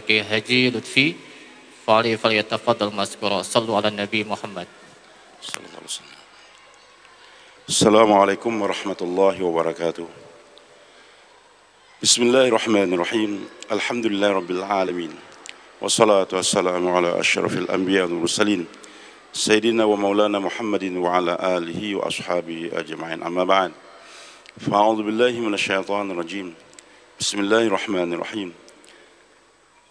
Kiai Haji Lutfi falyatafaddal mazkura. Sallu ala Nabi Muhammad. Sallallahu alaihi wasallam. Assalamualaikum warahmatullahi wabarakatuh. Bismillahirrahmanirrahim. Alhamdulillahirabbil alamin. Wassalatu wassalamu ala asyrafil anbiya wal mursalin. Sayyidina wa maulana Muhammadin wa ala alihi wa ashabihi ajma'in. Amma ba'd. Fa'udzu billahi minasyaitonir rajim. Bismillahirrahmanirrahim.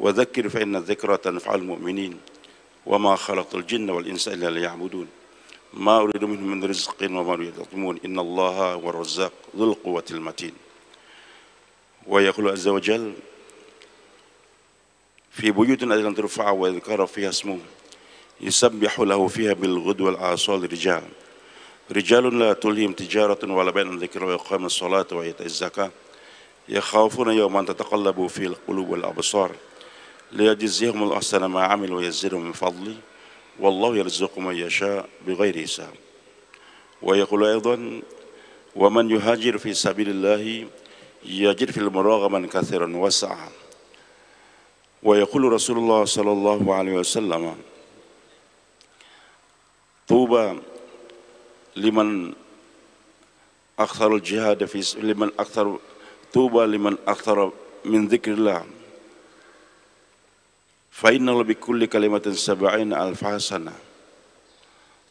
Wa dzakkir fa inna dzikra tanfa'ul mu'minin. Wa ma khalaqtul jinna wal insa illa liya'budun. Ma uridu minhum min rizqin wa ma uridu yat'imun. Innallaha huwar razzaq dzul quwwatil matin. Wa yaqulu azza wa jalla fi buyutin adlan turfa'a wa yudhkara fiha ismuhu yusabbihu lahu fiha bil ghudwi wal asal rijalun la tulhim tijaratun wala bai'un an dzikri wa iqamis salati wa ita'iz zakah yakhafuna yawman tataqallabu fil qulub wal absar liyajziyahum ahsana ma 'amilu wa yazidahum min fadli wallahu yarzuqu man yasha bighairi hisab. Wa yaqulu aidan wa man yuhajir fi sabilillahi yajid fil muraghaman katsiran was'a. Wa yaqulu Rasulullah sallallahu alaihi wasallam tuba liman aktsarul jihad fi liman aktsar tuba liman aktsara min dzikrillah fa inna bi kulli kalimatin 70 alf hasanah.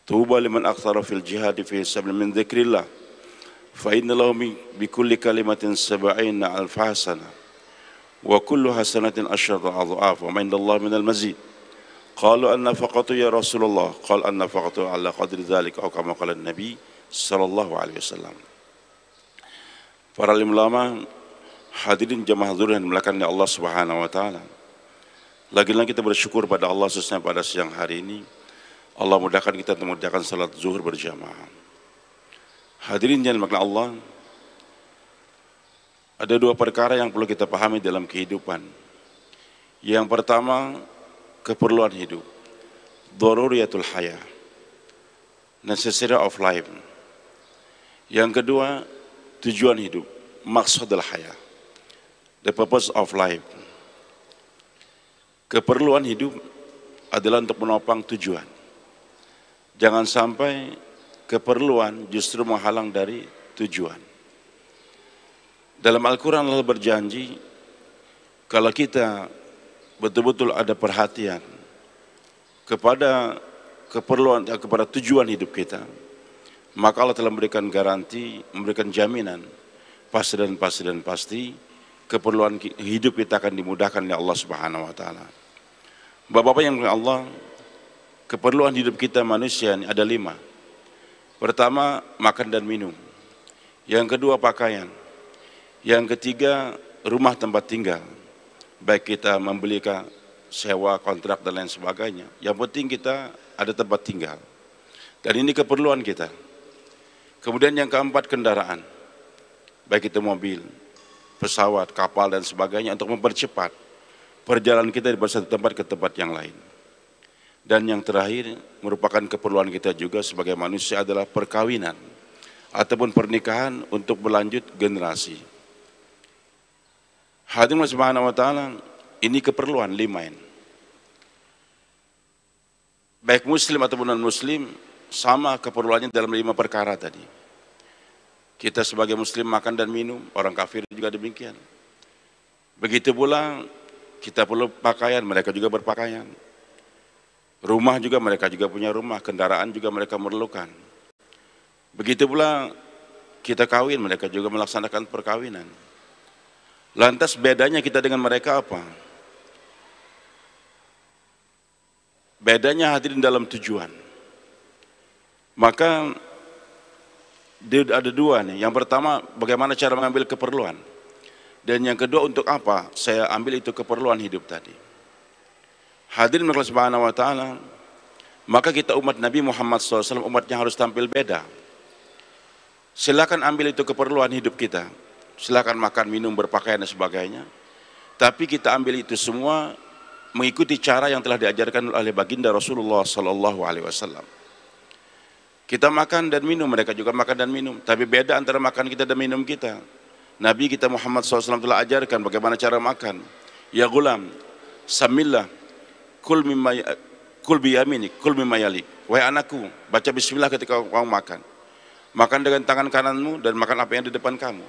Tuba liman aktsara fil jihad fi sabil min dzikrillah fa inna lahu bi kulli kalimatin 70 alf hasanah wa kullu hasanatin asyatu adhaf wa ma indallahi minal mazid. Qalu an-nafaqatu ya Rasulullah, qala an-nafaqatu ala qadri dzalika aw kama qala an-nabi sallallahu alaihi wasallam. Para ulama, hadirin jamaah hadirin yang dimuliakan oleh Allah Subhanahu wa taala. Lagi-lagi kita bersyukur pada Allah khususnya pada siang hari ini Allah mudahkan kita untuk mengerjakan salat zuhur berjamaah. Hadirin yang dimuliakan Allah, ada dua perkara yang perlu kita pahami dalam kehidupan. Yang pertama, keperluan hidup, daruriyatul haya, necessity of life. Yang kedua, tujuan hidup, maqsadul haya, the purpose of life. Keperluan hidup adalah untuk menopang tujuan. Jangan sampai keperluan justru menghalang dari tujuan. Dalam Al-Quran Allah berjanji, kalau kita betul-betul ada perhatian kepada keperluan, kepada tujuan hidup kita, maka Allah telah memberikan garansi, memberikan jaminan pasti keperluan hidup kita akan dimudahkan oleh Allah Subhanahu wa taala. Bapak-bapak yang Allah, keperluan hidup kita manusia ini ada 5. Pertama, makan dan minum. Yang kedua, pakaian. Yang ketiga, rumah tempat tinggal. Baik kita membeli sewa, kontrak dan lain sebagainya. Yang penting kita ada tempat tinggal. Dan ini keperluan kita. Kemudian yang keempat, kendaraan. Baik itu mobil, pesawat, kapal dan sebagainya untuk mempercepat perjalanan kita dari satu tempat ke tempat yang lain. Dan yang terakhir merupakan keperluan kita juga sebagai manusia adalah perkawinan ataupun pernikahan untuk berlanjut generasi. Hadirin subhanahu wa ta'ala, ini keperluan 5 ini. Baik muslim ataupun non muslim sama keperluannya dalam 5 perkara tadi. Kita sebagai muslim makan dan minum, orang kafir juga demikian. Begitu pula kita perlu pakaian, mereka juga berpakaian. Rumah juga mereka juga punya rumah, kendaraan juga mereka memerlukan. Begitu pula kita kawin, mereka juga melaksanakan perkawinan. Lantas bedanya kita dengan mereka apa? Bedanya hadirin dalam tujuan. Maka ada 2 nih. Yang pertama, bagaimana cara mengambil keperluan. Dan yang kedua, untuk apa saya ambil itu keperluan hidup tadi. Hadirin Allah Subhanahu wa taala, maka kita umat Nabi Muhammad SAW umatnya harus tampil beda. Silakan ambil itu keperluan hidup kita. Silakan makan, minum, berpakaian dan sebagainya. Tapi kita ambil itu semua mengikuti cara yang telah diajarkan oleh baginda Rasulullah sallallahu alaihi wasallam. Kita makan dan minum, mereka juga makan dan minum. Tapi beda antara makan kita dan minum kita. Nabi kita Muhammad SAW telah ajarkan bagaimana cara makan. Ya gulam, Samillah, kul mimma kul biyaminik, kul mimma yalik. Wahai anakku, baca bismillah ketika kamu makan. Makan dengan tangan kananmu dan makan apa yang di depan kamu.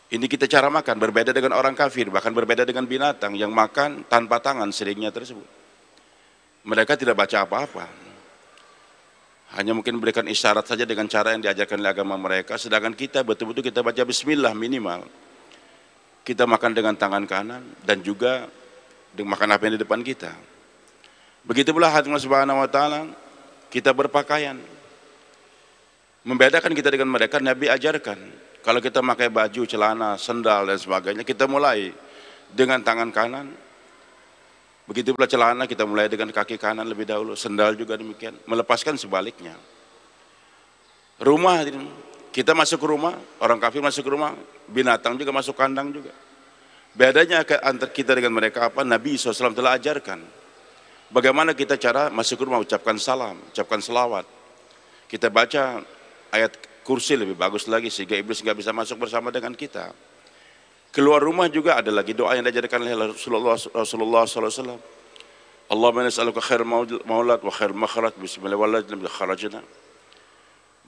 Ini kita cara makan, berbeda dengan orang kafir, bahkan berbeda dengan binatang yang makan tanpa tangan seringnya tersebut. Mereka tidak baca apa-apa. Hanya mungkin berikan isyarat saja dengan cara yang diajarkan oleh agama mereka, sedangkan kita betul-betul kita baca bismillah minimal. Kita makan dengan tangan kanan dan juga dengan makan apa yang di depan kita. Begitu pula hati Allah Subhanahu wa taala, kita berpakaian. Membedakan kita dengan mereka, Nabi ajarkan. Kalau kita pakai baju, celana, sendal dan sebagainya, kita mulai dengan tangan kanan. Begitu pula celana kita mulai dengan kaki kanan lebih dahulu, sendal juga demikian. Melepaskan sebaliknya. Rumah, kita masuk ke rumah, orang kafir masuk ke rumah, binatang juga masuk kandang juga. Bedanya antara kita dengan mereka apa? Nabi SAW telah ajarkan. Bagaimana kita cara masuk ke rumah, ucapkan salam, ucapkan selawat. Kita baca ayat kursi lebih bagus lagi sehingga iblis nggak bisa masuk bersama dengan kita. Keluar rumah juga ada lagi doa yang diajarkan oleh Rasulullah SAW. Allahumma nas'aluka khair maulad wa khair makhraj bismillahirrahmanirrahim kharajna.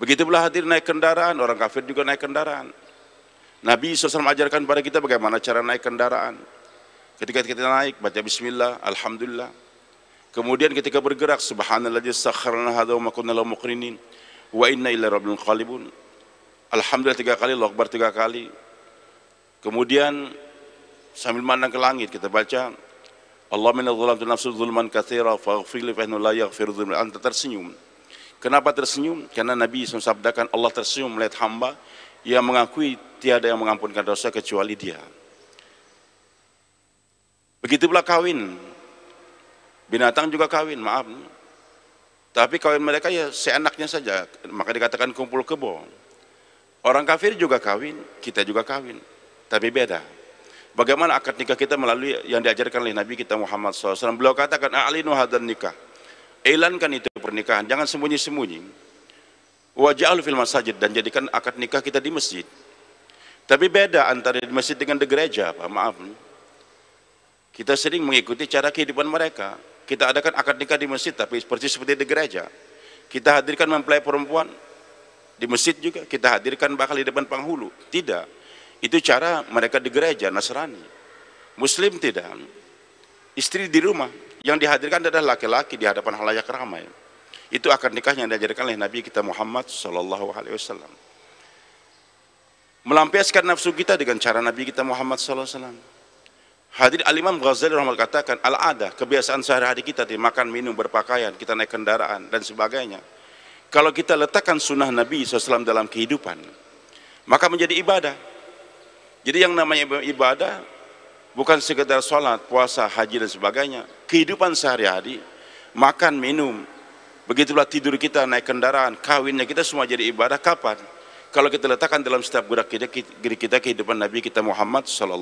Begitu pula hadir naik kendaraan, orang kafir juga naik kendaraan. Nabi SAW ajarkan pada kita bagaimana cara naik kendaraan. Ketika kita naik, baca bismillah, alhamdulillah. Kemudian ketika bergerak, subhanalladzi sakharna hadza wa ma kunna lahu muqrinin wa inna ilaihi raji'un qalibun. Alhamdulillah 3 kali, Allahu akbar 3 kali. Kemudian sambil memandang ke langit kita baca Allahumma inna zalamtu nafsi zulman katsira faghfir li fa innahu la yaghfiru dzunuba illa anta. Tersenyum. Kenapa tersenyum? Karena Nabi SAW sabdakan Allah tersenyum melihat hamba yang mengakui tiada yang mengampunkan dosa kecuali Dia. Begitu pula kawin. Binatang juga kawin, maaf. Tapi kawin mereka ya seenaknya saja, maka dikatakan kumpul kebo. Orang kafir juga kawin, kita juga kawin, tapi beda. Bagaimana akad nikah kita melalui yang diajarkan oleh Nabi kita Muhammad SAW. Beliau katakan, a'linu hadan nikah. Elankan itu pernikahan, jangan sembunyi-sembunyi. Waj'al fil masajid, dan jadikan akad nikah kita di masjid. Tapi beda antara di masjid dengan di gereja, Pak, maaf. Kita sering mengikuti cara kehidupan mereka. Kita adakan akad nikah di masjid, tapi seperti di gereja. Kita hadirkan mempelai perempuan di masjid juga. Kita hadirkan bakal di depan penghulu. Tidak. Itu cara mereka di gereja, Nasrani. Muslim tidak. Istri di rumah. Yang dihadirkan adalah laki-laki di hadapan halayak ramai. Itu akad nikah yang diajarkan oleh Nabi kita Muhammad SAW. Melampiaskan nafsu kita dengan cara Nabi kita Muhammad SAW. Hadir Al-Imam Ghazali rahimahullah katakan, al-ada, kebiasaan sehari-hari kita di makan, minum, berpakaian, kita naik kendaraan dan sebagainya. Kalau kita letakkan sunnah Nabi SAW dalam kehidupan, maka menjadi ibadah. Jadi yang namanya ibadah bukan sekedar sholat, puasa, haji dan sebagainya. Kehidupan sehari-hari, makan, minum, begitulah tidur kita, naik kendaraan, kawinnya kita semua jadi ibadah. Kapan? Kalau kita letakkan dalam setiap gerak kita kehidupan Nabi kita Muhammad SAW.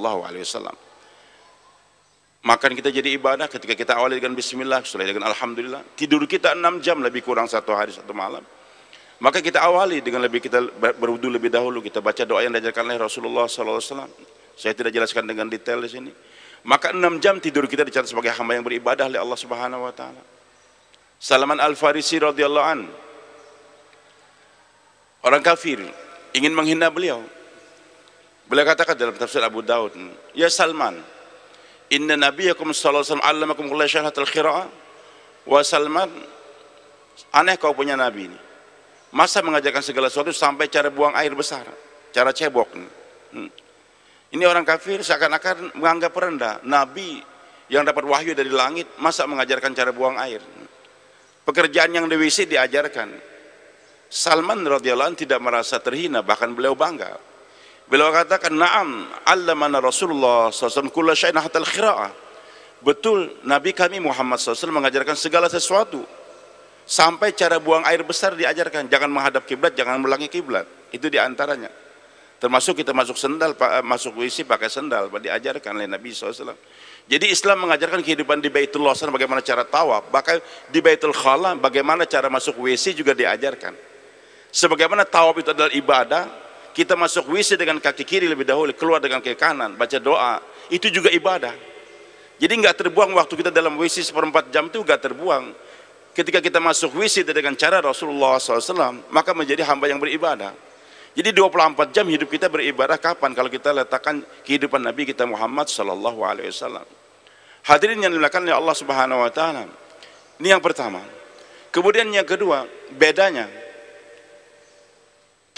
Makan kita jadi ibadah ketika kita awali dengan bismillah, setelah dengan alhamdulillah. Tidur kita 6 jam lebih kurang 1 hari 1 malam. Maka kita awali dengan kita berwudu lebih dahulu, kita baca doa yang diajarkan oleh Rasulullah SAW. Saya tidak jelaskan dengan detail di sini. Maka 6 jam tidur kita dicatat sebagai hamba yang beribadah oleh Allah Subhanahu wa taala. Salman Al-Farisi radhiyallahu an, orang kafir ingin menghina beliau. Beliau katakan dalam tafsir Abu Daud, "Ya Salman, inna nabiyakum sallallahu alaihi wasallam 'allamakum kulla syahratil qira'ah." Wa Salman, aneh kau punya nabi ini. Masa mengajarkan segala sesuatu sampai cara buang air besar, cara cebok. Ini orang kafir seakan-akan menganggap rendah. Nabi yang dapat wahyu dari langit, masa mengajarkan cara buang air? Pekerjaan yang di WC diajarkan. Salman radhiyallahu anhu tidak merasa terhina, bahkan beliau bangga. Beliau katakan, "Na'am, 'allamana Rasulullah SAW kulla syai'in hatta al-qira'ah." Betul, Nabi kami Muhammad SAW mengajarkan segala sesuatu. Sampai cara buang air besar diajarkan, jangan menghadap kiblat, jangan melangi kiblat. Itu diantaranya. Termasuk kita masuk sendal, masuk WC pakai sendal, diajarkan oleh Nabi SAW. Jadi Islam mengajarkan kehidupan di Baitullah sana bagaimana cara tawaf, bahkan di Baitul Khala bagaimana cara masuk WC juga diajarkan. Sebagaimana tawaf itu adalah ibadah, kita masuk WC dengan kaki kiri lebih dahulu, keluar dengan kaki kanan, baca doa, itu juga ibadah. Jadi nggak terbuang waktu kita dalam WC seperempat jam itu nggak terbuang. Ketika kita masuk WC dengan cara Rasulullah SAW, maka menjadi hamba yang beribadah. Jadi 24 jam hidup kita beribadah kapan? Kalau kita letakkan kehidupan Nabi kita Muhammad SAW. Hadirin yang dimuliakan oleh Allah Subhanahu Wa Taala. Ini yang pertama. Kemudian yang kedua, bedanya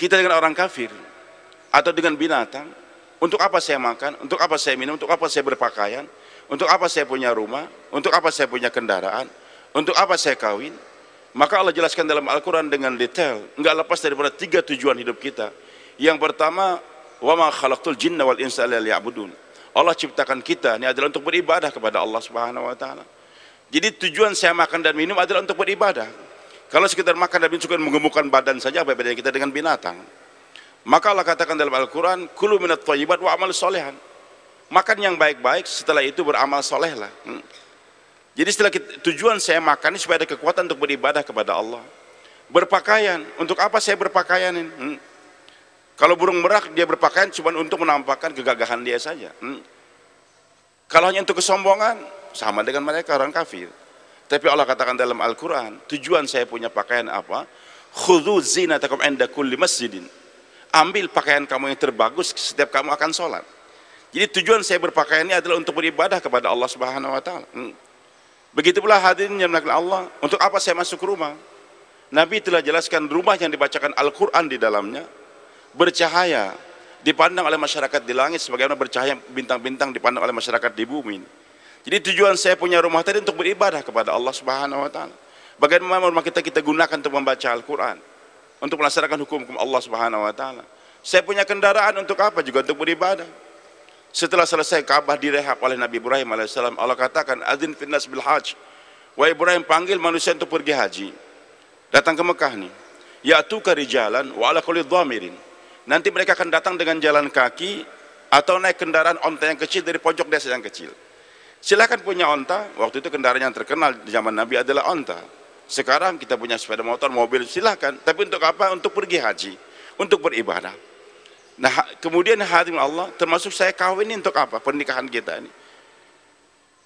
kita dengan orang kafir atau dengan binatang. Untuk apa saya makan? Untuk apa saya minum? Untuk apa saya berpakaian? Untuk apa saya punya rumah? Untuk apa saya punya kendaraan? Untuk apa saya kawin? Maka Allah jelaskan dalam Al-Quran dengan detail, enggak lepas daripada 3 tujuan hidup kita. Yang pertama, wa ma khalaqtul jinna wal insa illa liya'budun. Allah ciptakan kita ini adalah untuk beribadah kepada Allah Subhanahu Wa Taala. Jadi tujuan saya makan dan minum adalah untuk beribadah. Kalau sekedar makan dan minum cuma menggemukkan badan saja, apa bedanya kita dengan binatang? Maka Allah katakan dalam Al-Quran, kulu minat thayyibat wa amal solehan. Makan yang baik-baik, setelah itu beramal solehlah. Jadi setelah tujuan saya makan ini supaya ada kekuatan untuk beribadah kepada Allah. Berpakaian, untuk apa saya berpakaian ini? Kalau burung merak dia berpakaian cuma untuk menampakkan kegagahan dia saja. Kalau hanya untuk kesombongan, sama dengan mereka orang kafir. Tapi Allah katakan dalam Al-Quran, tujuan saya punya pakaian apa? Khudhu zinatakum inda kulli masjidin. Ambil pakaian kamu yang terbagus setiap kamu akan sholat. Jadi tujuan saya berpakaian ini adalah untuk beribadah kepada Allah Subhanahu Wa Taala. Begitu pula hadirin yang dimuliakan Allah, untuk apa saya masuk rumah? Nabi telah jelaskan rumah yang dibacakan Al-Quran di dalamnya bercahaya, dipandang oleh masyarakat di langit sebagaimana bercahaya bintang-bintang dipandang oleh masyarakat di bumi. Jadi tujuan saya punya rumah tadi untuk beribadah kepada Allah Subhanahu Wa Taala. Bagaimana rumah kita gunakan untuk membaca Al-Quran, untuk melaksanakan hukum Allah Subhanahu Wa Taala. Saya punya kendaraan untuk apa? Juga untuk beribadah. Setelah selesai Ka'bah direhab oleh Nabi Ibrahim alaihissalam, Allah katakan, adzin finnas bil hajj. Wa Ibrahim panggil manusia untuk pergi haji. Datang ke Mekah nih. Ya'tuka rijalan wa ala kulli dhamirin. Nanti mereka akan datang dengan jalan kaki atau naik kendaraan onta yang kecil dari pojok desa yang kecil. Silakan punya onta. Waktu itu kendaraan yang terkenal di zaman Nabi adalah onta. Sekarang kita punya sepeda motor, mobil, silakan. Tapi untuk apa? Untuk pergi haji, untuk beribadah. Nah, kemudian hadirin Allah, termasuk saya kawin ini untuk apa? Pernikahan kita ini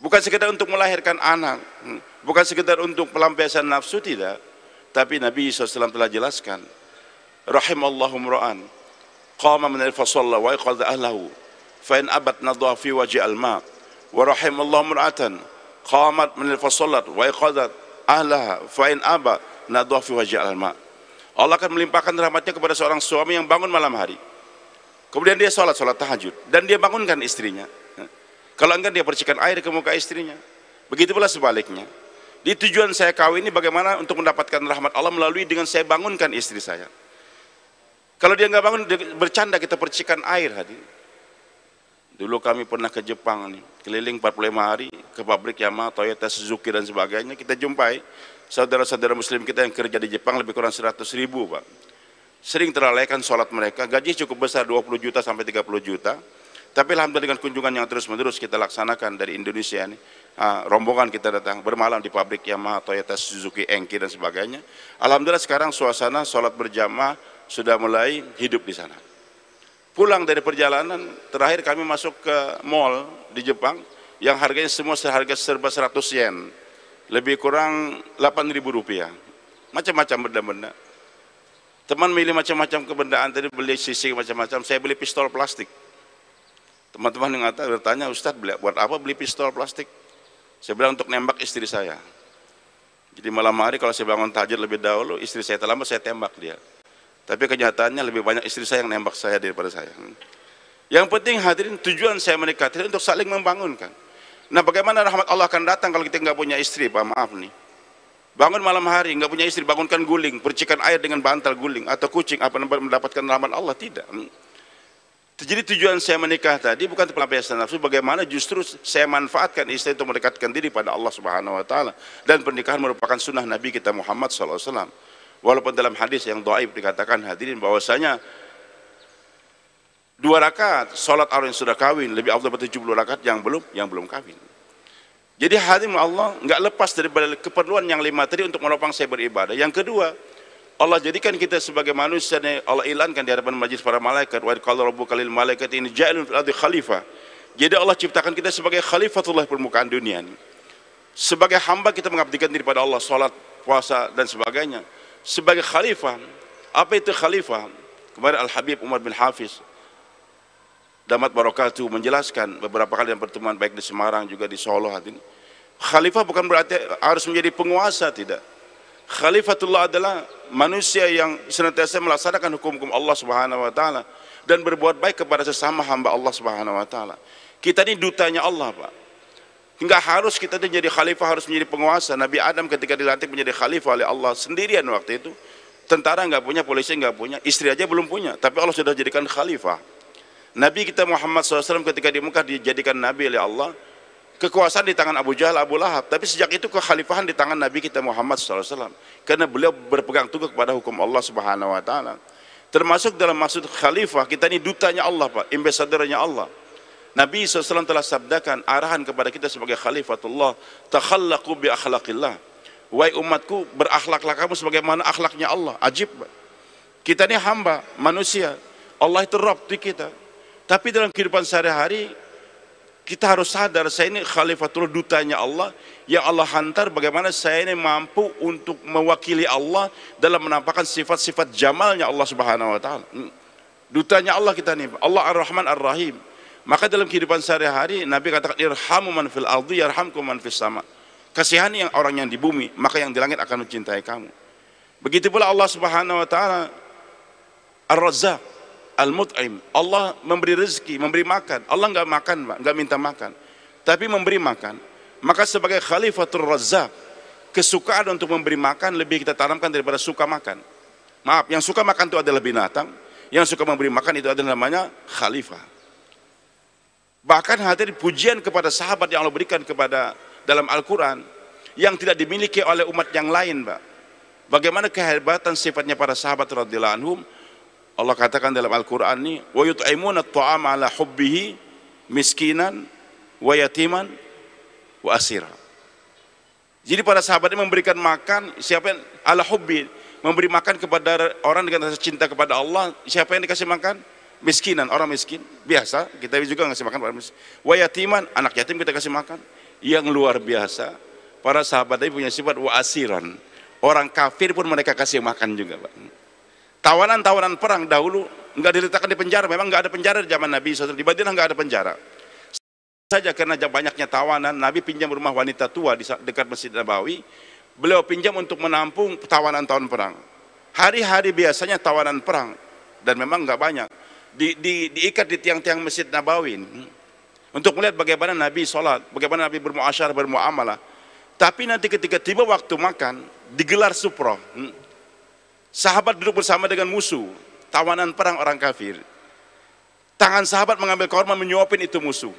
bukan sekedar untuk melahirkan anak, bukan sekedar untuk pelampiasan nafsu, tidak. Tapi Nabi SAW telah jelaskan, rahimallahu mra'an qama min al-fasalla wa iqadha ahlahu fa in abat nadha fi wajhi al-ma wa rahimallahu mra'atan qamat min al-fasallat wa iqadha ahlaha fa in aba nadha fi wajhi al-ma. Allah akan melimpahkan rahmatnya kepada seorang suami yang bangun malam hari, kemudian dia sholat tahajud, dan dia bangunkan istrinya. Kalau enggak dia percikan air ke muka istrinya. Begitu pula sebaliknya. Di tujuan saya kawin ini bagaimana untuk mendapatkan rahmat Allah melalui dengan saya bangunkan istri saya. Kalau dia enggak bangun, dia bercanda, kita percikan air hadir. Dulu kami pernah ke Jepang nih, keliling 45 hari ke pabrik Yamaha, Toyota, Suzuki dan sebagainya. Kita jumpai saudara-saudara muslim kita yang kerja di Jepang lebih kurang 100.000, Pak. Sering terlalaikan sholat mereka, gaji cukup besar 20 juta sampai 30 juta. Tapi alhamdulillah dengan kunjungan yang terus-menerus kita laksanakan dari Indonesia ini, rombongan kita datang bermalam di pabrik Yamaha, Toyota, Suzuki, Enki dan sebagainya. Alhamdulillah sekarang suasana sholat berjamaah sudah mulai hidup di sana. Pulang dari perjalanan, terakhir kami masuk ke mall di Jepang yang harganya semua seharga serba 100 yen, lebih kurang 8.000 rupiah. Macam-macam benda-benda. Teman milih macam-macam kebendaan, tadi beli sisik macam-macam, saya beli pistol plastik. Teman-teman yang bertanya, Ustadz buat apa beli pistol plastik? Saya bilang untuk nembak istri saya. Jadi malam hari kalau saya bangun tahajud lebih dahulu, istri saya terlambat, saya tembak dia. Tapi kenyataannya lebih banyak istri saya yang nembak saya daripada saya. Yang penting hadirin, tujuan saya menikah tidak untuk saling membangunkan. Nah, bagaimana rahmat Allah akan datang kalau kita nggak punya istri, Pak? Maaf nih. Bangun malam hari, nggak punya istri, bangunkan guling, percikan air dengan bantal guling atau kucing, apa mendapatkan rahmat Allah? Tidak. Jadi tujuan saya menikah tadi bukan pelampiasan nafsu, bagaimana justru saya manfaatkan istri untuk mendekatkan diri pada Allah Subhanahu Wa Taala. Dan pernikahan merupakan sunnah Nabi kita Muhammad SAW. Walaupun dalam hadis yang dhaif dikatakan hadirin bahwasanya 2 rakaat salat orang yang sudah kawin lebih afdal daripada 70 rakaat yang belum kawin. Jadi hadirin Allah nggak lepas daripada keperluan yang 5 tadi untuk menopang saya beribadah. Yang kedua, Allah jadikan kita sebagai manusia, Allah ilankan di hadapan majlis para malaikat, wa qala rabbuka lil malaikati inni ja'ilun fil ardi khalifah. Jadi Allah ciptakan kita sebagai khalifatullah permukaan dunia ini. Sebagai hamba kita mengabdikan diri pada Allah, salat, puasa dan sebagainya. Sebagai khalifah, apa itu khalifah? Kemarin Al-Habib Umar bin Hafiz Damat Barakatuh menjelaskan beberapa kali dalam pertemuan baik di Semarang juga di Solo hati ini. Khalifah bukan berarti harus menjadi penguasa, tidak. Khalifatullah adalah manusia yang senantiasa melaksanakan hukum-hukum Allah Subhanahu wa taala dan berbuat baik kepada sesama hamba Allah Subhanahu wa taala. Kita ini dutanya Allah, Pak. Enggak harus kita itu jadi khalifah, harus menjadi penguasa. Nabi Adam ketika dilantik menjadi khalifah oleh Allah sendirian waktu itu, tentara enggak punya, polisi enggak punya, istri aja belum punya, tapi Allah sudah jadikan khalifah. Nabi kita Muhammad SAW ketika di Mekah dijadikan Nabi oleh Allah, kekuasaan di tangan Abu Jahal, Abu Lahab, tapi sejak itu kekhalifahan di tangan Nabi kita Muhammad SAW, karena beliau berpegang teguh kepada hukum Allah Subhanahu wa taala. Termasuk dalam maksud khalifah, kita ini dutanya Allah, Pak, ambassadornya Allah. Nabi SAW telah sabdakan arahan kepada kita sebagai khalifatullah, takhallaqu bi akhlaqillah. Wahai umatku, berakhlaklah kamu sebagaimana akhlaknya Allah. Ajib, Pak. Kita ini hamba, manusia. Allah itu Rabb di kita. Tapi dalam kehidupan sehari-hari kita harus sadar, saya ini khalifatullah, dutanya Allah yang Allah hantar. Bagaimana saya ini mampu untuk mewakili Allah dalam menampakkan sifat-sifat jamalnya Allah Subhanahu wa taala. Dutanya Allah kita nih, Allah Ar-Rahman Ar-Rahim. Maka dalam kehidupan sehari-hari Nabi katakan irhamu man fil ardi yarhamkum man fis sama. Kasihani yang orang yang di bumi, maka yang di langit akan mencintai kamu. Begitu pula Allah Subhanahu wa taala Ar-Razzaq, Al-Mut'im. Allah memberi rezeki, memberi makan. Allah enggak makan, Pak, enggak minta makan, tapi memberi makan. Maka sebagai Khalifatul Razzaq, kesukaan untuk memberi makan lebih kita tanamkan daripada suka makan. Maaf, yang suka makan itu adalah binatang, yang suka memberi makan itu adalah namanya khalifah. Bahkan hadir pujian kepada sahabat yang Allah berikan kepada dalam Al-Quran yang tidak dimiliki oleh umat yang lain, Pak. Bagaimana kehebatan sifatnya para sahabat radhiyallahu anhum. Allah katakan dalam Al-Quran ini, wa yut'imuna at-ta'ama ala hubbihi miskinan wa yatiman wa asira. Jadi para sahabat ini memberikan makan, siapa yang ala hubbi, memberi makan kepada orang dengan rasa cinta kepada Allah. Siapa yang dikasih makan? Miskinan, orang miskin biasa, kita juga ngasih makan orang miskin. Wa yatiman, anak yatim kita kasih makan. Yang luar biasa, para sahabat ini punya sifat wa asiran, orang kafir pun mereka kasih makan juga, Pak. Tawanan-tawanan perang dahulu enggak diletakkan di penjara. Memang enggak ada penjara di zaman Nabi SAW. Di Madinah enggak ada penjara saja, karena banyaknya tawanan. Nabi pinjam rumah wanita tua di dekat Masjid Nabawi. Beliau pinjam untuk menampung tawanan-tawanan perang. Hari-hari biasanya tawanan perang, dan memang enggak banyak, diikat di tiang-tiang Masjid Nabawi untuk melihat bagaimana Nabi sholat, bagaimana Nabi bermuasyarah, bermuamalah. Tapi nanti ketika tiba waktu makan, digelar suproh. Sahabat duduk bersama dengan musuh, tawanan perang orang kafir. Tangan sahabat mengambil korma, menyuapin itu musuh.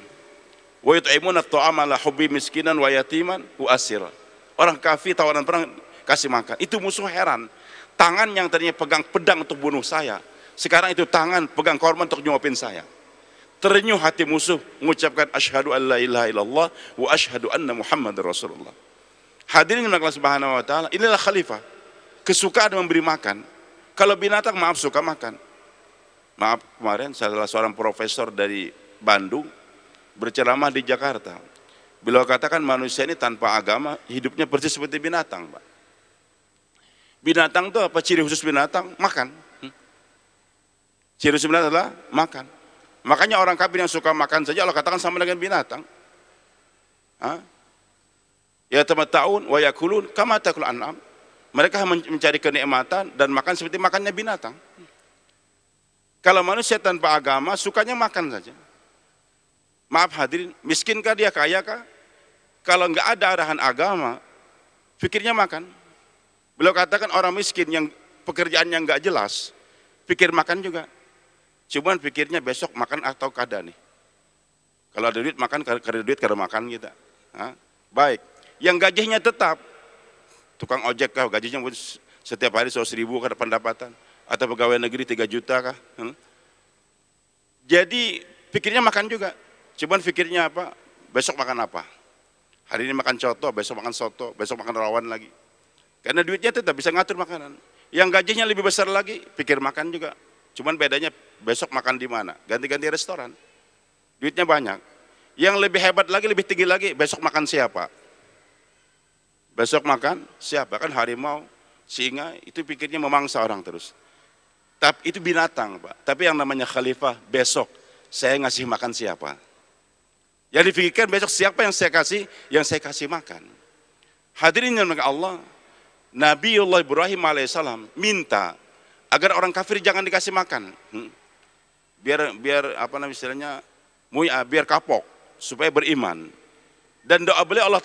Wa yut'imuna at-ta'ama ala hubbi miskinan wa yatiman wa asira. Orang kafir tawanan perang kasih makan. Itu musuh heran. Tangan yang tadinya pegang pedang untuk bunuh saya, sekarang itu tangan pegang korban untuk nyuapin saya. Terenyuh hati musuh, mengucapkan asyhadu an la ilaha illallah wa asyhadu anna Muhammadar Rasulullah. Hadirin Allah Subhanahu wa taala, inilah khalifah. Kesukaan memberi makan. Kalau binatang, maaf, suka makan. Maaf, kemarin salah seorang profesor dari Bandung berceramah di Jakarta. Beliau katakan manusia ini tanpa agama hidupnya persis seperti binatang, Pak. Binatang itu apa ciri khusus binatang? Makan. Ciri sebenarnya adalah makan. Makanya orang kafir yang suka makan saja Allah katakan sama dengan binatang. Ya tamatta'un wa yakulun kama ta'kul an'am. Mereka mencari kenikmatan dan makan seperti makannya binatang. Kalau manusia tanpa agama sukanya makan saja. Maaf hadirin, miskinkah dia, kayakah? Kalau enggak ada arahan agama, pikirnya makan. Beliau katakan orang miskin yang pekerjaannya enggak jelas, pikir makan juga. Cuman pikirnya besok makan atau kada nih. Kalau ada duit makan, kada duit kada makan kita. Baik. Yang gajinya tetap, tukang ojek kah, gajinya setiap hari 100.000 kada pendapatan, atau pegawai negeri 3 juta kah. Jadi pikirnya makan juga. Cuman pikirnya apa? Besok makan apa? Hari ini makan coto, besok makan soto, besok makan rawan lagi. Karena duitnya tetap bisa ngatur makanan. Yang gajinya lebih besar lagi, pikir makan juga. Cuman bedanya besok makan di mana? Ganti-ganti restoran. Duitnya banyak. Yang lebih hebat lagi, lebih tinggi lagi, besok makan siapa? Besok makan siapa? Kan harimau, singa, itu pikirnya memangsa orang terus. Tapi itu binatang, Pak. Tapi yang namanya khalifah, besok saya ngasih makan siapa? Yang dipikirkan besok siapa yang saya kasih makan. Hadirin yang dimuliakan Allah, Nabiullah Ibrahim alaihissalam minta agar orang kafir jangan dikasih makan. Biar apa namanya istilahnya, biar kapok supaya beriman. Dan doa beliau Allah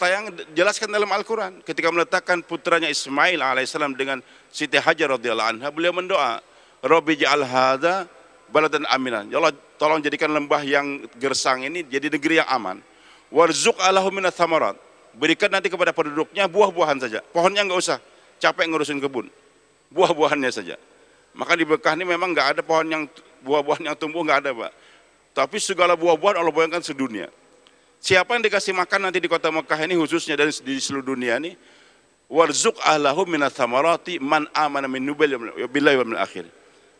jelaskan dalam Al-Quran ketika meletakkan putranya Ismail alaihissalam dengan Siti Hajar radhiyallahu anha, beliau mendoa, Rabbi ja'al hadza baladan aminan. Ya Allah, tolong jadikan lembah yang gersang ini jadi negeri yang aman. Warzuq alahu minats tsamarat. Berikan nanti kepada penduduknya buah-buahan saja. Pohonnya enggak usah, capek ngurusin kebun. Buah-buahannya saja. Maka di Mekah ini memang enggak ada pohon yang buah-buahan yang tumbuh, enggak ada, Pak. Tapi segala buah-buahan Allah bayangkan sedunia. Siapa yang dikasih makan nanti di kota Mekah ini khususnya dan di seluruh dunia ini, warzuq ahlahu minats tsamarati man amana min billahi wal akhir.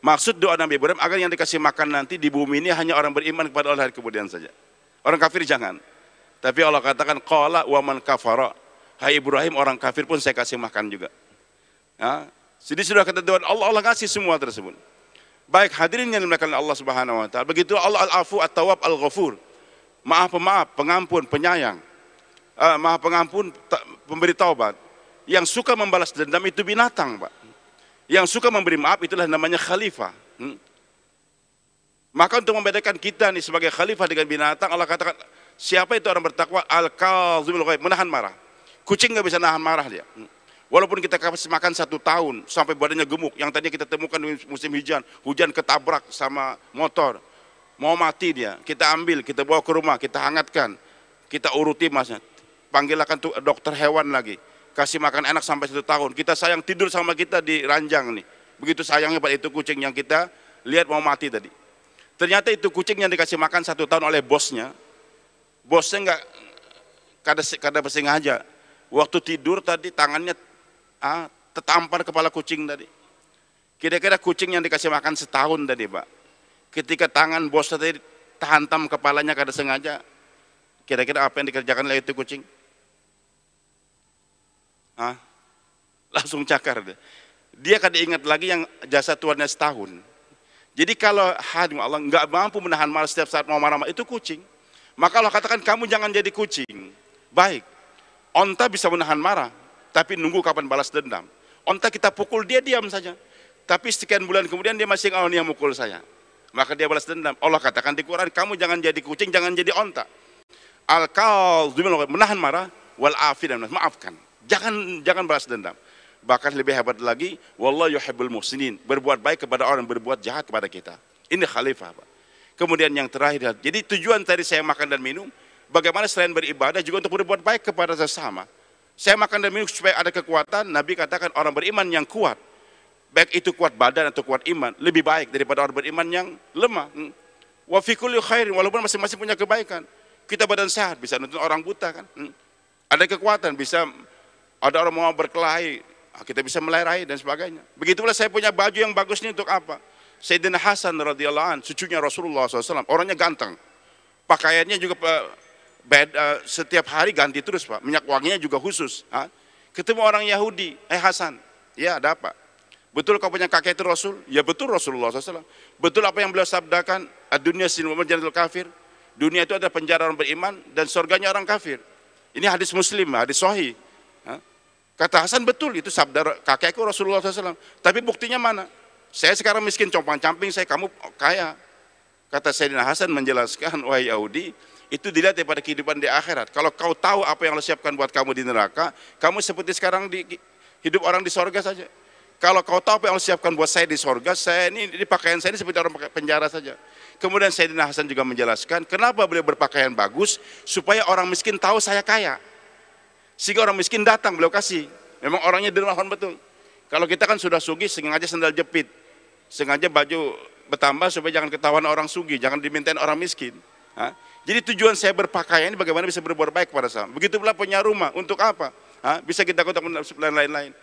Maksud doa Nabi Ibrahim agar yang dikasih makan nanti di bumi ini hanya orang beriman kepada Allah hari kemudian saja. Orang kafir jangan. Tapi Allah katakan qala wa man kafara. Hai Ibrahim, orang kafir pun saya kasih makan juga. Ya, jadi sudah ketentuan Allah, Allah kasih semua tersebut. Baik, hadirin yang dimuliakan Allah Subhanahu wa taala. Begitu Allah Al-Afu At-Tawwab Al-Ghafur. Maaf pemaaf, pengampun, penyayang. Maaf pengampun, pemberi taubat. Yang suka membalas dendam itu binatang, Pak. Yang suka memberi maaf itulah namanya khalifah. Maka untuk membedakan kita nih sebagai khalifah dengan binatang, Allah katakan, siapa itu orang bertakwa? Al-Kazimul Ghaib, menahan marah. Kucing nggak bisa nahan marah dia. Walaupun kita kasih makan 1 tahun sampai badannya gemuk, yang tadinya kita temukan di musim hujan ketabrak sama motor, mau mati dia, kita ambil, kita bawa ke rumah, kita hangatkan, kita uruti masnya, panggilkan dokter hewan lagi, kasih makan enak sampai 1 tahun, kita sayang tidur sama kita di ranjang nih, begitu sayangnya pada itu kucing yang kita lihat mau mati tadi. Ternyata itu kucing yang dikasih makan 1 tahun oleh bosnya nggak kada bersengaja, waktu tidur tadi tangannya tertampar kepala kucing tadi. Kira-kira kucing yang dikasih makan 1 tahun tadi, Pak, ketika tangan bos tadi hantam kepalanya kada sengaja, kira-kira apa yang dikerjakan oleh itu kucing? Langsung cakar dia kada ingat lagi yang jasa tuannya 1 tahun. Jadi kalau hadim Allah nggak mampu menahan marah setiap saat mau marah, itu kucing. Maka Allah katakan kamu jangan jadi kucing. Baik, onta bisa menahan marah, tapi nunggu kapan balas dendam. Onta kita pukul dia diam saja, tapi sekian bulan kemudian dia masih yang mukul saya, maka dia balas dendam. Allah katakan di Quran, kamu jangan jadi kucing, jangan jadi onta. Al-Kazimul Ghaib, menahan marah, wal afin, maafkan. Jangan balas dendam. Bahkan lebih hebat lagi, wallahu yuhibbul muhsinin, berbuat baik kepada orang berbuat jahat kepada kita. Ini khalifah, Pak. Kemudian yang terakhir, jadi tujuan tadi saya makan dan minum, bagaimana selain beribadah juga untuk berbuat baik kepada sesama. Saya makan dan minum supaya ada kekuatan. Nabi katakan orang beriman yang kuat, baik itu kuat badan atau kuat iman, lebih baik daripada orang beriman yang lemah. Wa fi kulli khairin, walaupun masing-masing punya kebaikan. Kita badan sehat, bisa nonton orang buta kan. Ada kekuatan, bisa ada orang mau berkelahi, kita bisa melerai dan sebagainya. Begitulah saya punya baju yang bagus ini untuk apa? Sayyidina Hasan radhiyallahu anhu, cucunya Rasulullah SAW, orangnya ganteng. Pakaiannya juga setiap hari ganti terus, Pak. Minyak wanginya juga khusus. Ketemu orang Yahudi, Hasan, ya ada apa? Betul kau punya kakek itu Rasul? Ya betul Rasulullah SAW. Betul apa yang beliau sabdakan? Ad-dunya sinul jannatul kafir. Dunia itu adalah penjara orang beriman dan surganya orang kafir. Ini hadis Muslim, hadis sahih. Kata Hasan, betul itu sabda kakekku Rasulullah SAW. Tapi buktinya mana? Saya sekarang miskin compang-camping, kamu kaya. Kata Sayyidina Hasan menjelaskan, wahai Yahudi, itu dilihat daripada kehidupan di akhirat. Kalau kau tahu apa yang Allah siapkan buat kamu di neraka, kamu seperti sekarang hidup orang di sorga saja. Kalau kau tahu apa yang Allah siapkan buat saya di sorga, saya ini di pakaian saya ini seperti orang penjara saja. Kemudian Sayyidina Hasan juga menjelaskan, kenapa beliau berpakaian bagus, supaya orang miskin tahu saya kaya. Sehingga orang miskin datang, beliau kasih. Memang orangnya dermawan betul. Kalau kita kan sudah sugih, sengaja sandal jepit, sengaja baju bertambah supaya jangan ketahuan orang sugih, jangan dimintain orang miskin. Jadi tujuan saya berpakaian ini bagaimana bisa berbuat baik kepada sama. Begitu pula punya rumah, untuk apa? Bisa kita kontak dan lain-lain.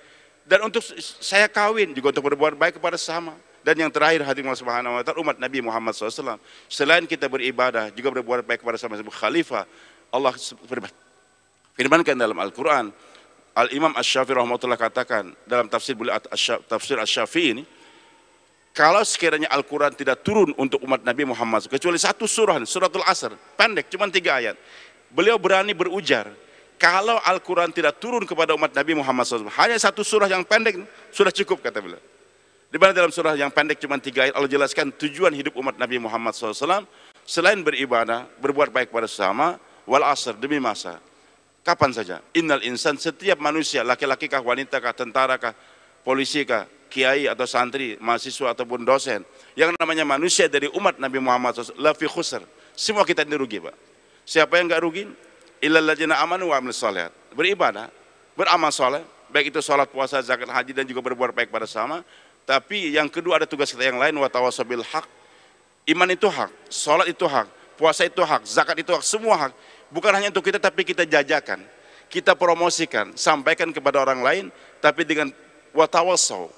Dan untuk saya kawin juga untuk berbuat baik kepada sesama. Dan yang terakhir hadirin subhanahu wa ta'ala, umat Nabi Muhammad SAW, selain kita beribadah juga berbuat baik kepada sama-sama khalifah. Allah firmankan dalam Al-Quran, Al-Imam Asy-Syafi'i rahmatullah katakan dalam tafsir Asy-Syafi'i ini, kalau sekiranya Al-Quran tidak turun untuk umat Nabi Muhammad kecuali satu surah, suratul Asr, pendek, cuma 3 ayat, beliau berani berujar, kalau Al-Quran tidak turun kepada umat Nabi Muhammad SAW, hanya satu surah yang pendek sudah cukup, kata beliau. Di mana dalam surah yang pendek cuma 3 ayat Allah jelaskan tujuan hidup umat Nabi Muhammad SAW selain beribadah, berbuat baik pada sesama, wal asr, demi masa. Kapan saja. Innal insan, setiap manusia, laki-laki kah, wanita kah, tentara kah, polisi kah, kiai atau santri, mahasiswa ataupun dosen, yang namanya manusia dari umat Nabi Muhammad SAW, la fi khusr. Semua kita ini rugi, Pak. Siapa yang enggak rugi? Illal ladzina amanu wa amilus shalihat. Beribadah, beramal saleh, baik itu salat, puasa, zakat, haji dan juga berbuat baik pada sesama. Tapi yang kedua ada tugas kita yang lain, wa tawassaw bil haq. Iman itu hak, salat itu hak, puasa itu hak, zakat itu hak, semua hak. Bukan hanya untuk kita tapi kita jajakan, kita promosikan, sampaikan kepada orang lain, tapi dengan wa tawassaw,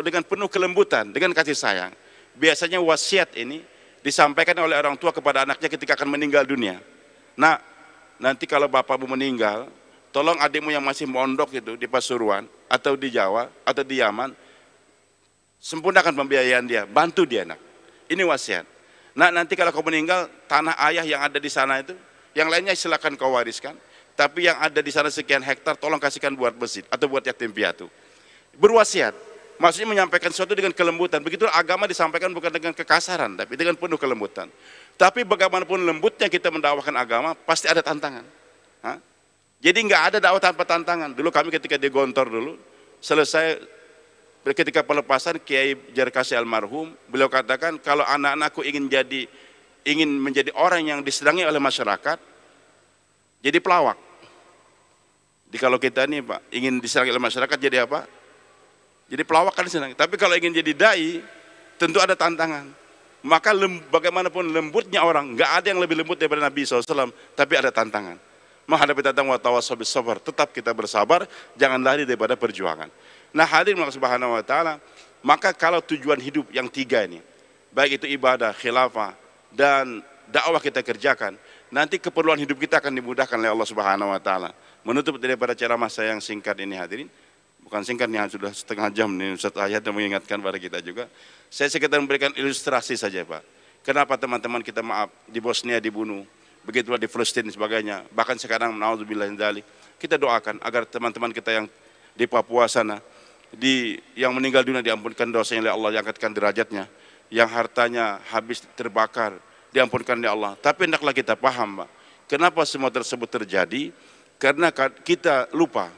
dengan penuh kelembutan, dengan kasih sayang. Biasanya wasiat ini disampaikan oleh orang tua kepada anaknya ketika akan meninggal dunia. Nah, nanti kalau bapakmu meninggal, tolong adikmu yang masih mondok itu di Pasuruan atau di Jawa atau di Yaman, sempurnakan pembiayaan dia, bantu dia nak. Ini wasiat. Nah, nanti kalau kau meninggal, tanah ayah yang ada di sana itu, yang lainnya silakan kau wariskan. Tapi yang ada di sana sekian hektar, tolong kasihkan buat masjid atau buat yatim piatu. Berwasiat, maksudnya menyampaikan sesuatu dengan kelembutan. Begitu agama disampaikan bukan dengan kekasaran, tapi dengan penuh kelembutan. Tapi bagaimanapun lembutnya kita mendakwakan agama, pasti ada tantangan. Hah? Jadi nggak ada dakwah tanpa tantangan. Dulu kami ketika di Gontor dulu, selesai ketika pelepasan Kiai Jarkasi almarhum, beliau katakan kalau anak-anakku ingin menjadi orang yang disenangi oleh masyarakat, jadi pelawak. Jadi kalau kita ini Pak, ingin disenangi oleh masyarakat jadi apa? Jadi pelawak kan disenangi. Tapi kalau ingin jadi dai, tentu ada tantangan. Maka bagaimanapun lembutnya orang, nggak ada yang lebih lembut daripada Nabi SAW, tapi ada tantangan. Menghadapi tantangan wa tawassaw bis sabr, tetap kita bersabar, jangan lari daripada perjuangan. Nah, hadirin subhanahu wa ta'ala, maka kalau tujuan hidup yang 3 ini, baik itu ibadah, khilafah, dan dakwah kita kerjakan, nanti keperluan hidup kita akan dimudahkan oleh Allah subhanahu wa ta'ala. Menutup daripada ceramah saya yang singkat ini hadirin, bukan singkat nih, sudah setengah jam nih Ustaz Ayat yang mengingatkan pada kita juga. Saya sekedar memberikan ilustrasi saja Pak. Kenapa teman-teman kita maaf, di Bosnia dibunuh, begitulah di Palestina dan sebagainya, bahkan sekarang naudzubillah min dzalik. Kita doakan agar teman-teman kita yang di Papua sana, yang meninggal dunia diampunkan dosanya oleh Allah, diangkatkan derajatnya, yang hartanya habis terbakar diampunkan oleh Allah. Tapi hendaklah kita paham Pak, kenapa semua tersebut terjadi? Karena kita lupa,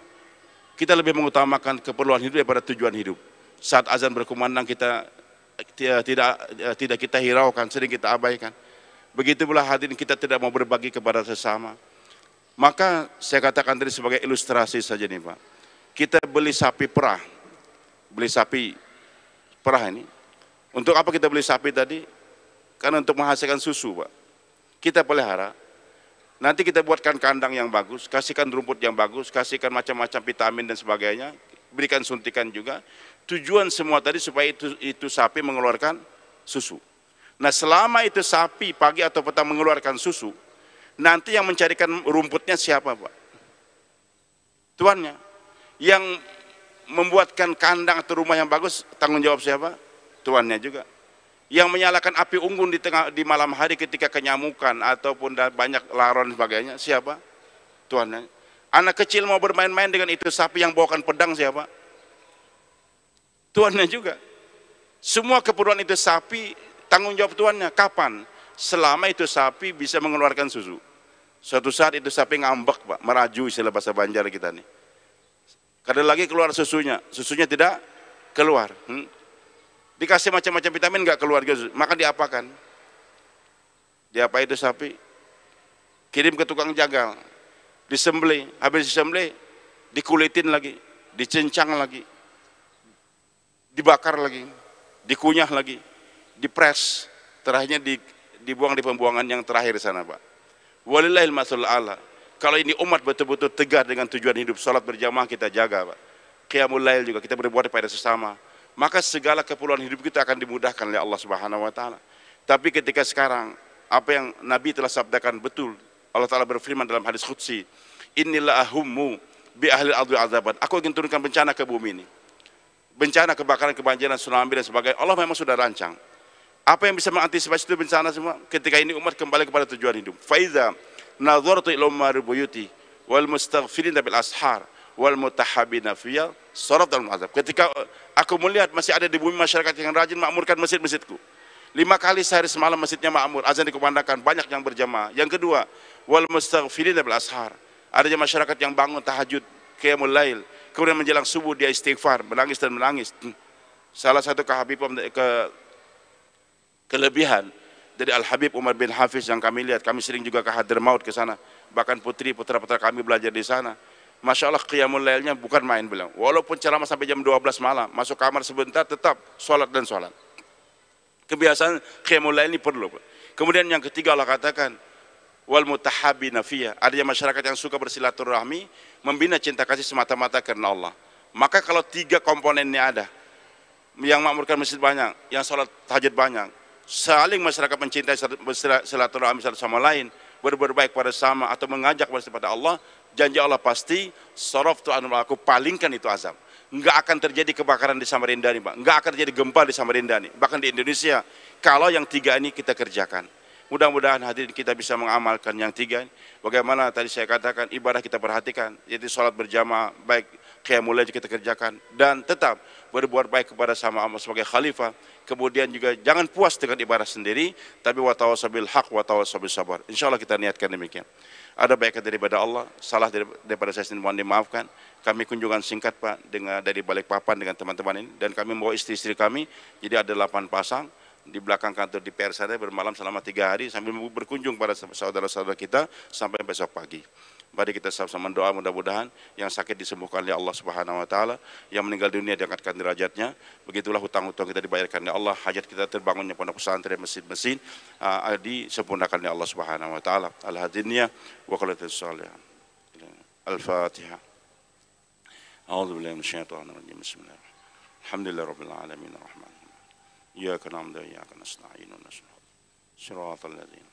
kita lebih mengutamakan keperluan hidup daripada tujuan hidup. Saat azan berkumandang kita tidak kita hiraukan, sering kita abaikan. Begitu pula hadirin kita tidak mau berbagi kepada sesama. Maka saya katakan tadi sebagai ilustrasi saja nih Pak, kita beli sapi perah. Beli sapi perah ini, untuk apa kita beli sapi tadi? Karena untuk menghasilkan susu Pak. Kita pelihara, nanti kita buatkan kandang yang bagus, kasihkan rumput yang bagus, kasihkan macam-macam vitamin dan sebagainya, berikan suntikan juga. Tujuan semua tadi supaya itu sapi mengeluarkan susu. Nah, selama itu sapi pagi atau petang mengeluarkan susu, nanti yang mencarikan rumputnya siapa Pak? Tuannya. Yang membuatkan kandang atau rumah yang bagus, tanggung jawab siapa? Tuannya juga. Yang menyalakan api unggun di malam hari ketika kenyamukan ataupun banyak laron dan sebagainya, siapa? Tuannya. Anak kecil mau bermain-main dengan itu sapi yang bawakan pedang, siapa? Tuannya juga. Semua keperluan itu sapi, tanggung jawab tuannya. Kapan? Selama itu sapi bisa mengeluarkan susu. Suatu saat itu sapi ngambek Pak, meraju istilah bahasa Banjar kita nih. Kadang lagi keluar susunya tidak keluar. Dikasih macam-macam vitamin nggak keluar, maka diapakan? Diapa itu sapi? Kirim ke tukang jagal, disembelih, habis disembelih, dikulitin lagi, dicencang lagi, dibakar lagi, dikunyah lagi, dipres, terakhirnya dibuang di pembuangan yang terakhir sana Pak. Walillahil matsalul a'la. Kalau ini umat betul-betul tegar dengan tujuan hidup, salat berjamaah kita jaga Pak. Qiyamul lail juga kita berbuat pada sesama. maka segala keperluan hidup kita akan dimudahkan oleh Allah Subhanahu wa taala. Tapi ketika sekarang apa yang Nabi telah sabdakan betul, Allah Taala berfirman dalam hadis qudsi, "Inilah ahummu bi ahli al-ardi azaban." Aku ingin turunkan bencana ke bumi ini. Bencana, kebakaran, kebanjiran, tsunami dan sebagainya. Allah memang sudah rancang. Apa yang bisa mengantisipasi itu bencana semua? Ketika ini umat kembali kepada tujuan hidup. Faiza nadhartu ila umari buyuti wal mustaghfirin bil ashar wal mutahabina fiyya sarat al azab. Ketika aku melihat masih ada di bumi masyarakat yang rajin makmurkan masjid-masjidku. 5 kali sehari semalam masjidnya makmur, azan dikumandangkan, banyak yang berjamaah. Yang kedua, wal mustaghfirin bil ashar. Ada masyarakat yang bangun tahajud, qiyamul lail, kemudian menjelang subuh dia istighfar, menangis dan menangis. Salah satu kelebihan dari Al-Habib Umar bin Hafiz yang kami lihat, kami sering juga ke Hadramaut ke sana. Bahkan putra-putra kami belajar di sana. Masya Allah qiyamul lailnya bukan main bilang. Walaupun ceramah sampai jam 12 malam, masuk kamar sebentar tetap sholat dan sholat. Kebiasaan qiyamul lail ini perlu. Kemudian yang ketiga Allah katakan wal mutahabina fiyya. Ada masyarakat yang suka bersilaturahmi, membina cinta kasih semata-mata karena Allah. Maka kalau 3 komponen ini ada, yang makmurkan masjid banyak, yang sholat tahajud banyak, saling masyarakat mencintai silaturahmi satu sama lain, berbuat baik pada sama atau mengajak kepada Allah, janji Allah pasti saraftu anhum, aku palingkan itu azab. Enggak akan terjadi kebakaran di Samarinda ini, Pak. Enggak akan terjadi gempa di Samarinda ini, bahkan di Indonesia. Kalau yang 3 ini kita kerjakan. Mudah-mudahan hadirin kita bisa mengamalkan yang 3 ini. Bagaimana tadi saya katakan, ibadah kita perhatikan, yaitu sholat berjamaah, baik qiyamul lail kita kerjakan, dan tetap berbuat baik kepada sama Allah sebagai khalifah. Kemudian juga jangan puas dengan ibadah sendiri, tapi wa tawassaw bil haq wa tawassaw bis sabar. Insyaallah kita niatkan demikian. Ada baiknya daripada Allah, salah daripada saya sendiri mohon dimaafkan. Kami kunjungan singkat Pak dari Balikpapan dengan teman-teman ini, dan kami membawa istri-istri kami, jadi ada 8 pasang di belakang kantor DPR saya bermalam selama 3 hari sambil berkunjung pada saudara-saudara kita sampai besok pagi. Mari kita sama-sama doa mudah-mudahan yang sakit disembuhkan oleh Allah Subhanahu wa taala, yang meninggal dunia diangkatkan derajatnya. Begitulah hutang-hutang kita dibayarkan oleh Allah, hajat kita terbangunnya pondok pesantren, masjid-masjid disempurnakan oleh Allah Subhanahu wa taala. Al-hadiniyah wa qalatus salihan. Al-Fatihah. A'udzu billahi minasyaitonir rajim. Bismillahirrahmanirrahim. Alhamdulillahirabbil alamin arrahmanir rahim. Iyyaka na'budu wa iyyaka nasta'in. Shiratal ladzina.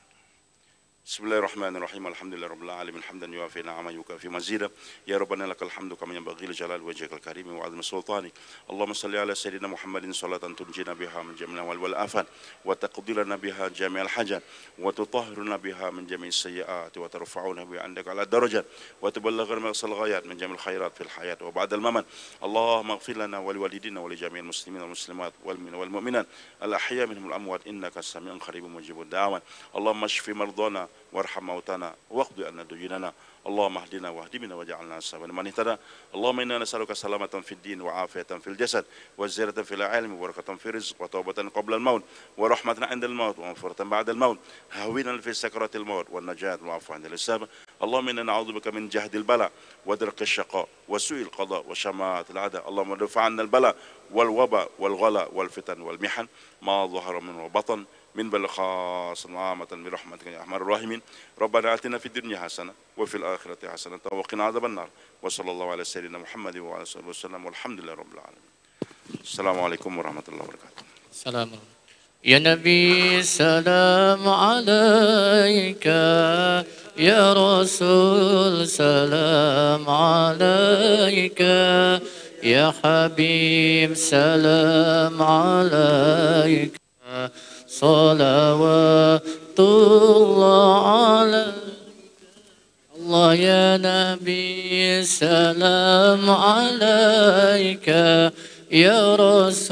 Bismillahirrahmanirrahim. Alhamdulillahirabbil alamin hamdan yuwafi ni'amahu yukafi mazida. Ya Rabbana lakal hamdu kama yanbaghi li jalali wajhikal karim wa 'azimi sultanik. Allahumma shalli ala sayyidina Muhammadin salatan tunjina biha min jami'il wal afat wa taqdi lana biha jami'al hajat wa tutahhiruna biha min jami'is sayyi'ati wa tarfa'una biha 'indaka ala darajat wa tuballighuna maqsal ghayat min jami'il khairat fil hayat wa ba'dal mamat. Allahumma ighfir lana wa liwalidina wa li jami'il muslimin wal muslimat wal mu'minat al ahya minhum al amwat innaka sami'un qaribun mujibud da'wat. Allahumma shfi mardana warham mautana waqdi anna dujinana. Allahumma hdina wahdina waj'alna sawaban man ihtada. Allahumma inna nas'aluka salamatan fid din wa afiyatan fil jasad wa ziyadatan fil ilmi wa barakatan fil rizq wa tawbatan qabla al maut wa rahmatan 'inda al maut wa maghfiratan ba'da al maut hawinan fi sakaratil maut wan najat wal 'afwa 'inda al hisab. Allahumma inna na'udzubika min jahdil bala wa darqis syaqa wa su'il qada wa syama'atil 'ada. Allahumma dfa 'anna al bala wal waba wal ghala wal fitan wal mihan ma dhahara min wa batan min bal khas amatan bi rahmatika ya arhamar rahimin. Rabbana atina fid dunya hasanah wa fil akhirati hasanah wa qina adzabannar. Wa sallallahu ala sayyidina Muhammad wa ala alihi wasallam walhamdulillahirabbil alamin. Assalamualaikum warahmatullahi wabarakatuh. Salam. Ya Nabi salam alaika, ya Rasul salam alaika, ya Habib salam alaika. Salawatullah alaika Allah ya Nabi salam alaika ya Rasul.